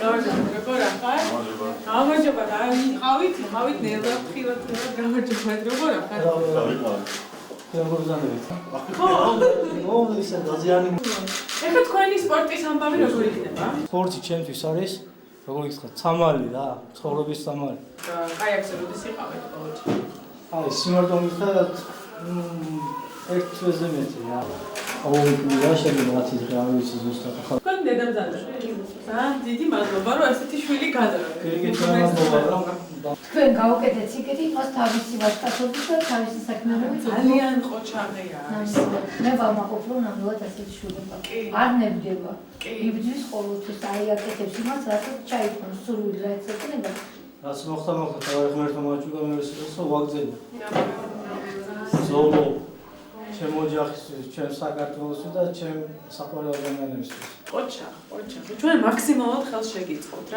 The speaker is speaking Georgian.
გამარჯობა. როგორ ახარ? გამარჯობა. ხავით ნელა ხილად გამარჯობა. როგორ ახარ? როგორ ზანებით? ხო. ისე დაზიანი. ეხლა თქვენი სპორტის ამბავი როგორ იქნება? სპორტი ჩემთვის არის როგორ გითხრათ, სამალი რა, ცხოვრების სამალი. კაი აქ როდის იყავით ბოლოს? აი, სიმართლე გითხრათ, ერთ თვეზე მეტი რა. რა შეიძლება რაც ის რა ვიცი ზუსტად. თქვენ დედამძანე. დიდი მადლობა რომ ესეთი შვილი გადავარდეთ. თქვენ გავუკეთეთ სიკეთი, მას თავისი ვაჟკაცობით და თავისი საქმიანობით ძალიან ყოჩაღია. მე ვამაყობ რომ ნამდვილად ასეთი შვილება. არ ნებდება. იბრძვის ყოველთვის აი აკეთებს იმას, რასაც ჩაითვალა სურვილი რა ეცეკვნება. რაც მოხდა, თავი ღმერთმა მაჩუქა მე ვესწრებო ვაგზელო. ზოლო ჩემ ოჯახისთვის, ჩემ საქართველოსთვის და ჩემ საყვარელ ადამიანებისთვის. ყოჩა. ჩვენ მაქსიმალურად ხელს შეგიწყობთ.